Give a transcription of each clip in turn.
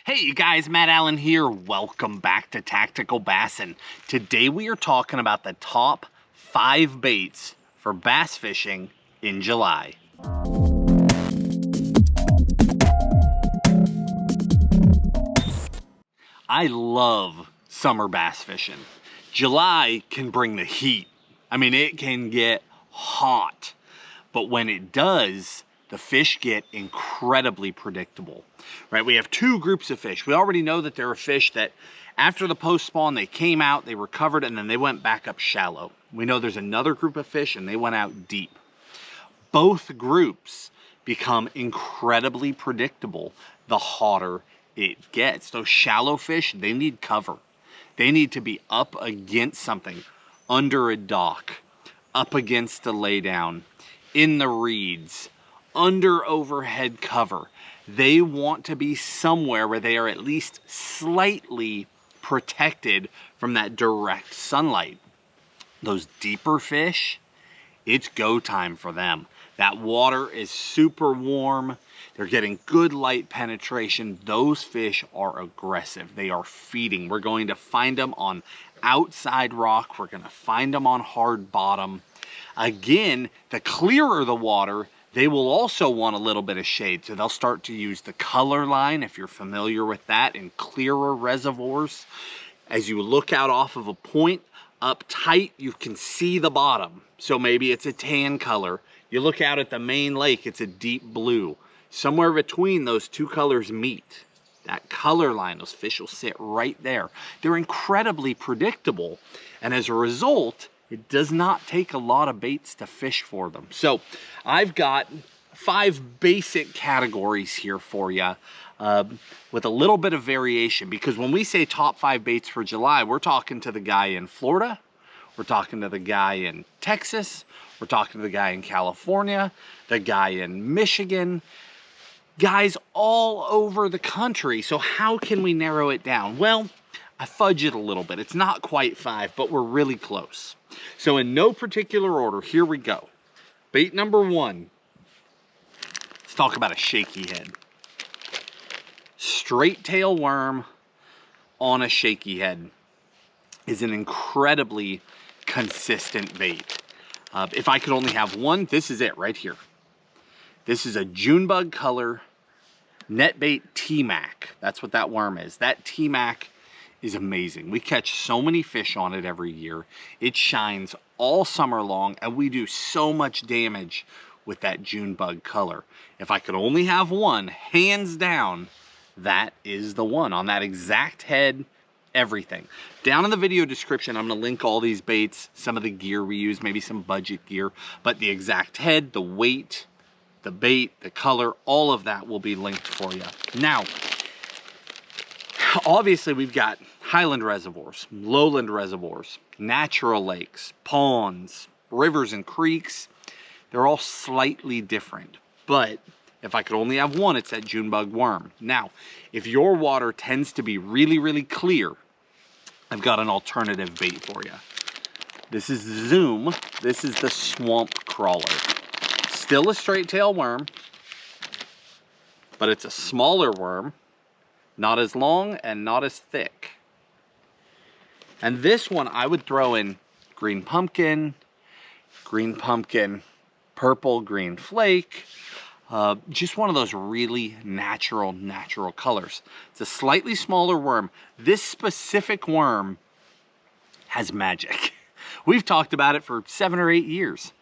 Hey you guys, Matt Allen here. Welcome back to Tactical Bassin. Today we are talking about the top 5 baits for bass fishing in July. I love summer bass fishing. July can bring the heat. I mean, it can get hot, but when it does, the fish get incredibly predictable, right? We have 2 groups of fish. We already know that there are fish that after the post spawn, they came out, they recovered, and then they went back up shallow. We know there's another group of fish and they went out deep. Both groups become incredibly predictable the hotter it gets. Those shallow fish, they need cover. They need to be up against something, under a dock, up against a laydown, in the reeds, under overhead cover. They want to be somewhere where they are at least slightly protected from that direct sunlight. Those deeper fish, it's go time for them. That water is super warm. They're getting good light penetration. Those fish are aggressive. They are feeding. We're going to find them on outside rock. We're going to find them on hard bottom. Again, the clearer the water, they will also want a little bit of shade, so they'll start to use the color line, if you're familiar with that, in clearer reservoirs. As you look out off of a point, up tight, you can see the bottom. So maybe it's a tan color. You look out at the main lake, it's a deep blue. Somewhere between those 2 colors meet. That color line, those fish will sit right there. They're incredibly predictable, and as a result, it does not take a lot of baits to fish for them. So I've got 5 basic categories here for you with a little bit of variation, because when we say top 5 baits for July, we're talking to the guy in Florida, we're talking to the guy in Texas, we're talking to the guy in California, the guy in Michigan, guys all over the country. So how can we narrow it down? Well, I fudge it a little bit. It's not quite 5, but we're really close. So in no particular order, here we go. Bait number 1. Let's talk about a shaky head. Straight tail worm on a shaky head is an incredibly consistent bait. If I could only have one, this is it right here. This is a Junebug color net bait T-Mac. That's what that worm is. That T-Mac is amazing. We catch so many fish on it every year. It shines all summer long, and we do so much damage with that Junebug color. If I could only have one, hands down, that is the one. On that exact head, everything. Down in the video description, I'm gonna link all these baits, some of the gear we use, maybe some budget gear, but the exact head, the weight, the bait, the color, all of that will be linked for you. Now, obviously we've got highland reservoirs, lowland reservoirs, natural lakes, ponds, rivers and creeks. They're all slightly different, but if I could only have one, it's that Junebug worm. Now, if your water tends to be really, really clear, I've got an alternative bait for you. This is Zoom. This is the swamp crawler. Still a straight tail worm, but it's a smaller worm, not as long and not as thick. And this one I would throw in green pumpkin, purple, green flake, just one of those really natural colors. It's a slightly smaller worm. This specific worm has magic. We've talked about it for 7 or 8 years.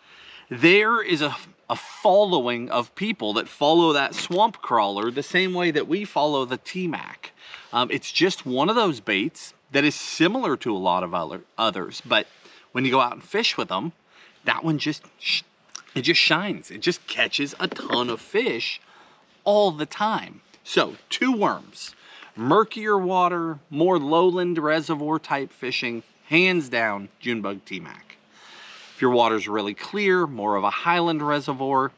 There is a following of people that follow that swamp crawler the same way that we follow the T-Mac. It's just one of those baits that is similar to a lot of others, but when you go out and fish with them, that one just shines. It just catches a ton of fish all the time. So 2 worms, murkier water, more lowland reservoir type fishing, hands down, Junebug T-Mac. If your water's really clear, more of a highland reservoir,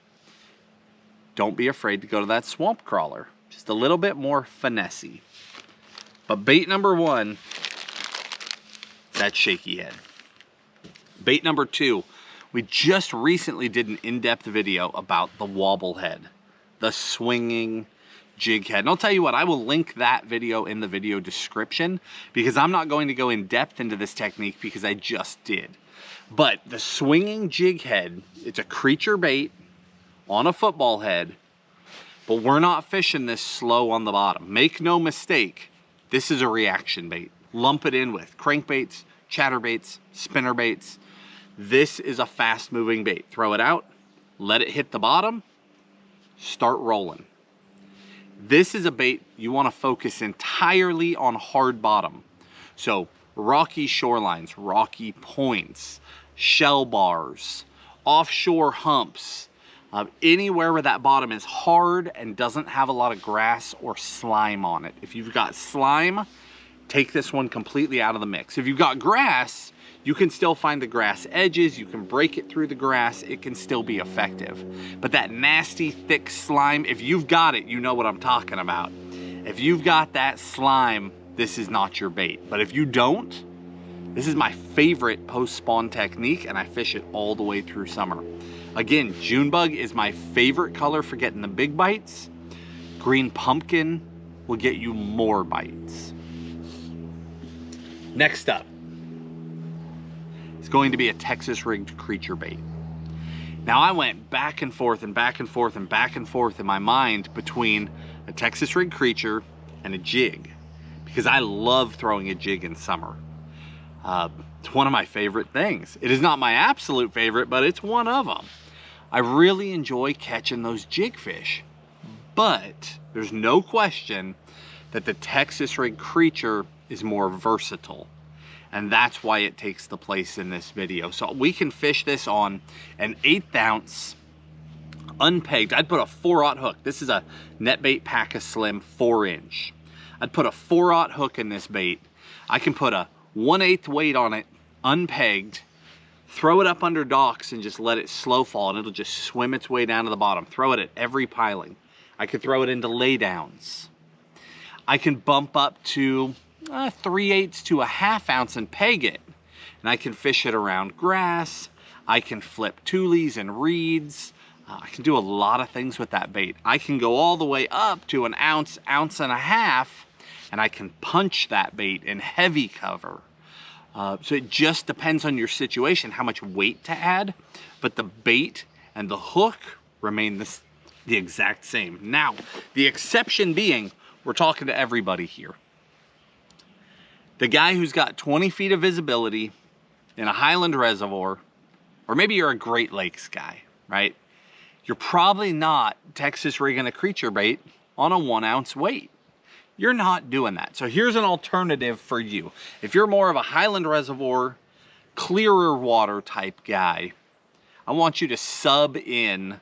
don't be afraid to go to that swamp crawler. Just a little bit more finessey. But bait number 1, that shaky head. Bait number 2, we just recently did an in-depth video about the wobble head, the swinging jig head. And I'll tell you what, I will link that video in the video description because I'm not going to go in depth into this technique because I just did. But the swinging jig head, it's a creature bait on a football head, but we're not fishing this slow on the bottom. Make no mistake, this is a reaction bait. Lump it in with crankbaits, chatterbaits, spinnerbaits. This is a fast moving bait. Throw it out, let it hit the bottom, start rolling. This is a bait you want to focus entirely on hard bottom. So rocky shorelines, rocky points, shell bars, offshore humps, anywhere where that bottom is hard and doesn't have a lot of grass or slime on it. If you've got slime, take this one completely out of the mix. If you've got grass, you can still find the grass edges, you can break it through the grass, it can still be effective. But that nasty, thick slime, if you've got it, you know what I'm talking about. If you've got that slime, this is not your bait. But if you don't, this is my favorite post-spawn technique, and I fish it all the way through summer. Again, Junebug is my favorite color for getting the big bites. Green pumpkin will get you more bites. Next up, it's going to be a Texas rigged creature bait. Now I went back and forth and back and forth and back and forth in my mind between a Texas rigged creature and a jig, because I love throwing a jig in summer. It's one of my favorite things. It is not my absolute favorite, but it's one of them. I really enjoy catching those jig fish, but there's no question that the Texas rigged creature is more versatile, and that's why it takes the place in this video. So we can fish this on an 1/8 ounce unpegged. I'd put a 4/0 hook. This is a NetBait Pack a Slim 4-inch. I'd put a 4/0 hook in this bait. I can put a 1/8 weight on it, unpegged, throw it up under docks and just let it slow fall, and it'll just swim its way down to the bottom. Throw it at every piling. I could throw it into laydowns. I can bump up to 3/8 to a 1/2 ounce and peg it, and I can fish it around grass. I can flip tules and reeds. I can do a lot of things with that bait. I can go all the way up to an ounce, ounce and a half, and I can punch that bait in heavy cover. So it just depends on your situation, how much weight to add, but the bait and the hook remain the exact same. Now, the exception being, we're talking to everybody here. The guy who's got 20 feet of visibility in a highland reservoir, or maybe you're a Great Lakes guy, right? You're probably not Texas rigging a creature bait on a 1 ounce weight. You're not doing that. So here's an alternative for you. If you're more of a highland reservoir, clearer water type guy, I want you to sub in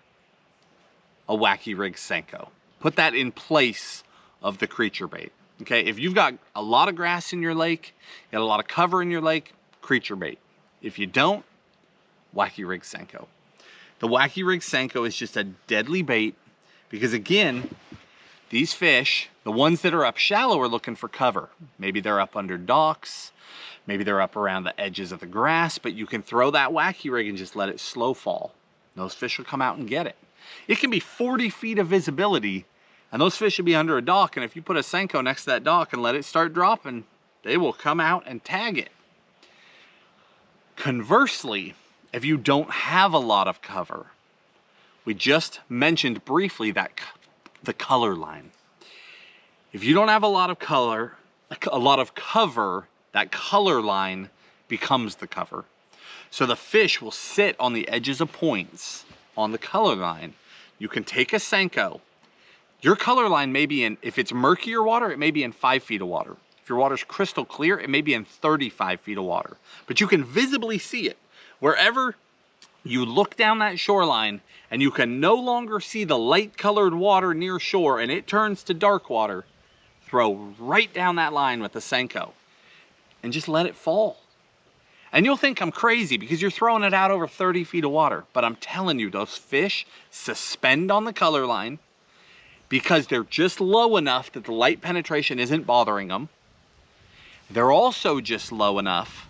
a wacky rig Senko. Put that in place of the creature bait. Okay, if you've got a lot of grass in your lake, you got a lot of cover in your lake, creature bait. If you don't, wacky rig Senko. The wacky rig Senko is just a deadly bait because, again, these fish, the ones that are up shallow, are looking for cover. Maybe they're up under docks, maybe they're up around the edges of the grass, but you can throw that wacky rig and just let it slow fall. Those fish will come out and get it. It can be 40 feet of visibility, and those fish will be under a dock, and if you put a Senko next to that dock and let it start dropping, they will come out and tag it. Conversely, if you don't have a lot of cover, we just mentioned briefly that the color line. If you don't have a lot of cover, that color line becomes the cover. So the fish will sit on the edges of points on the color line. You can take a Senko. Your color line may be in, if it's murkier water, it may be in 5 feet of water. If your water's crystal clear, it may be in 35 feet of water. But you can visibly see it. Wherever you look down that shoreline and you can no longer see the light colored water near shore and it turns to dark water, throw right down that line with the Senko and just let it fall. And you'll think I'm crazy because you're throwing it out over 30 feet of water. But I'm telling you, those fish suspend on the color line because they're just low enough that the light penetration isn't bothering them. They're also just low enough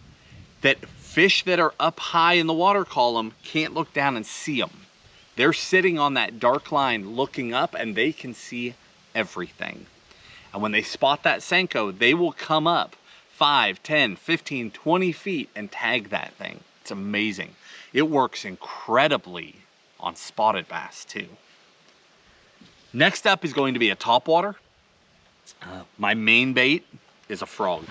that fish that are up high in the water column can't look down and see them. They're sitting on that dark line looking up and they can see everything. And when they spot that Senko, they will come up 5, 10, 15, 20 feet and tag that thing. It's amazing. It works incredibly on spotted bass too. Next up is going to be a topwater. My main bait is a frog.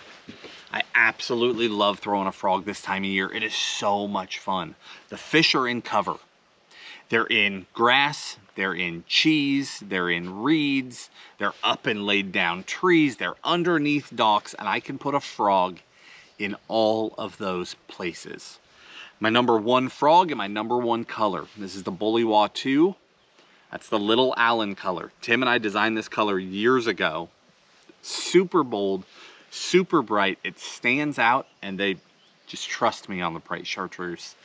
I absolutely love throwing a frog this time of year. It is so much fun. The fish are in cover. They're in grass, they're in cheese, they're in reeds, they're up and laid down trees, they're underneath docks, and I can put a frog in all of those places. My number one frog and my number one color. This is the Bullywah 2. That's the Little Allen color. Tim and I designed this color years ago. Super bold, super bright. It stands out, and they just trust me on the bright chartreuse.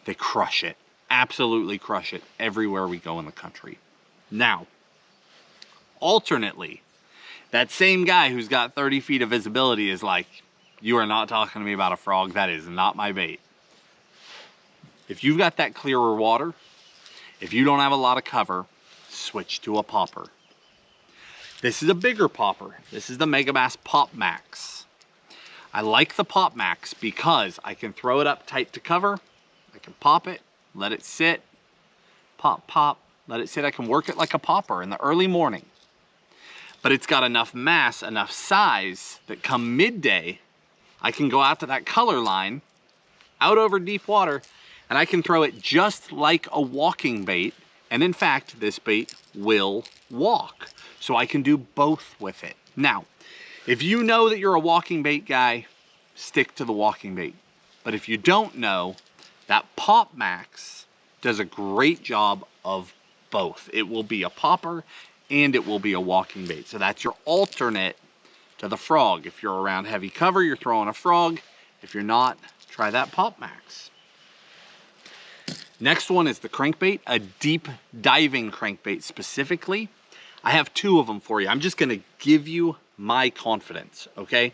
They crush it. Absolutely crush it everywhere we go in the country. Now, alternately, that same guy who's got 30 feet of visibility is like, you are not talking to me about a frog. That is not my bait. If you've got that clearer water, if you don't have a lot of cover, switch to a popper. This is a bigger popper. This is the Megabass Pop Max. I like the Pop Max because I can throw it up tight to cover. I can pop it, let it sit, pop, pop, let it sit. I can work it like a popper in the early morning. But it's got enough mass, enough size that come midday, I can go out to that color line, out over deep water, and I can throw it just like a walking bait. And in fact, this bait will walk. So I can do both with it. Now, if you know that you're a walking bait guy, stick to the walking bait. But if you don't know, that Pop Max does a great job of both. It will be a popper and it will be a walking bait. So that's your alternate to the frog. If you're around heavy cover, you're throwing a frog. If you're not, try that Pop Max. Next one is the crankbait, a deep diving crankbait specifically. I have two of them for you. I'm just gonna give you my confidence, okay?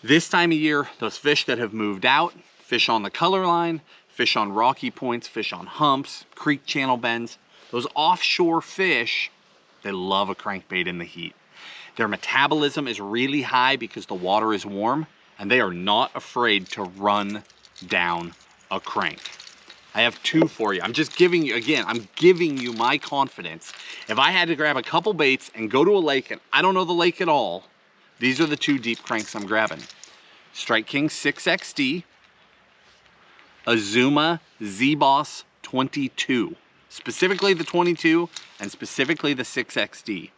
This time of year, those fish that have moved out, fish on the color line, fish on rocky points, fish on humps, creek channel bends, those offshore fish, they love a crankbait in the heat. Their metabolism is really high because the water is warm, and they are not afraid to run down a crank. I have two for you. I'm just giving you, again, I'm giving you my confidence. If I had to grab a couple baits and go to a lake and I don't know the lake at all, these are the two deep cranks I'm grabbing. Strike King 6XD, Azuma Z-Boss 22. Specifically the 22 and specifically the 6XD.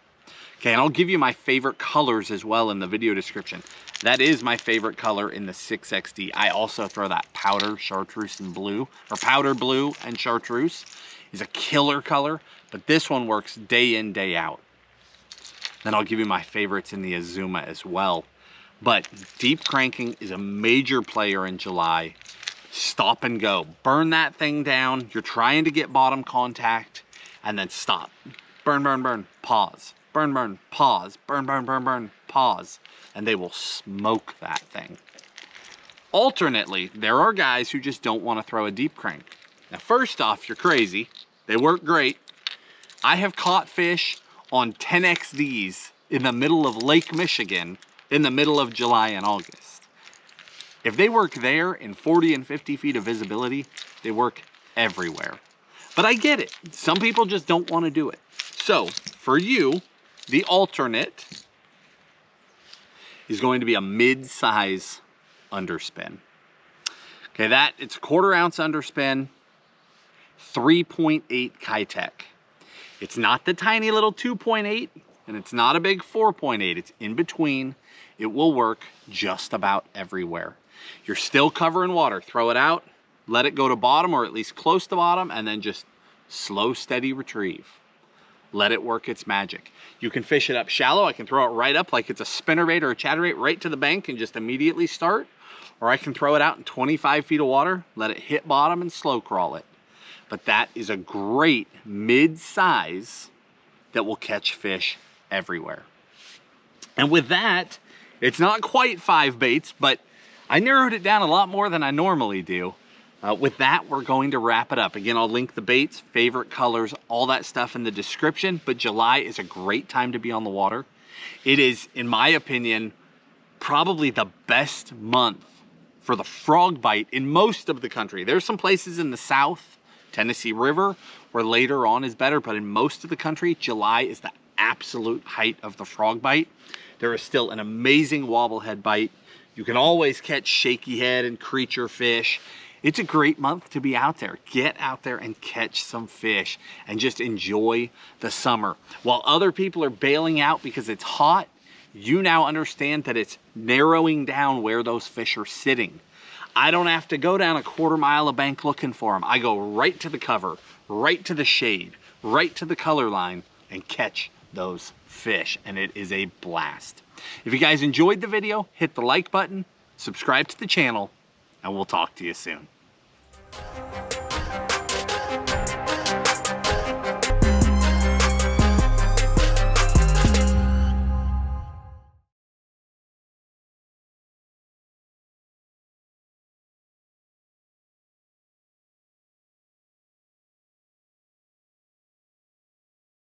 Okay, and I'll give you my favorite colors as well in the video description. That is my favorite color in the 6XD. I also throw that powder chartreuse and blue, or powder blue and chartreuse is a killer color, but this one works day in, day out. Then I'll give you my favorites in the Azuma as well. But deep cranking is a major player in July. Stop and go. Burn that thing down. You're trying to get bottom contact, and then stop. Burn, burn, burn, pause. Burn, burn, pause, burn, burn, burn, burn, pause, and they will smoke that thing. Alternately, there are guys who just don't want to throw a deep crank. Now, first off, you're crazy. They work great. I have caught fish on 10XDs in the middle of Lake Michigan in the middle of July and August. If they work there in 40 and 50 feet of visibility, they work everywhere. But I get it. Some people just don't want to do it. So, for you, the alternate is going to be a mid-size underspin. Okay, it's a 1/4 ounce underspin, 3.8 Kitech. It's not the tiny little 2.8, and it's not a big 4.8. It's in between. It will work just about everywhere. You're still covering water. Throw it out, let it go to bottom, or at least close to bottom, and then just slow, steady retrieve. Let it work its magic. You can fish it up shallow. I can throw it right up like it's a spinnerbait or a chatterbait right to the bank and just immediately start. Or I can throw it out in 25 feet of water, let it hit bottom and slow crawl it. But that is a great mid-size that will catch fish everywhere. And with that, it's not quite 5 baits, but I narrowed it down a lot more than I normally do. With that, we're going to wrap it up. Again, I'll link the baits, favorite colors, all that stuff in the description, but July is a great time to be on the water. It is, in my opinion, probably the best month for the frog bite in most of the country. There's some places in the South, Tennessee River, where later on is better, but in most of the country, July is the absolute height of the frog bite. There is still an amazing wobblehead bite. You can always catch shaky head and creature fish. It's a great month to be out there. Get out there and catch some fish and just enjoy the summer. While other people are bailing out because it's hot, you now understand that it's narrowing down where those fish are sitting. I don't have to go down a quarter mile of bank looking for them. I go right to the cover, right to the shade, right to the color line, and catch those fish, and it is a blast. If you guys enjoyed the video, hit the like button, subscribe to the channel, and we'll talk to you soon.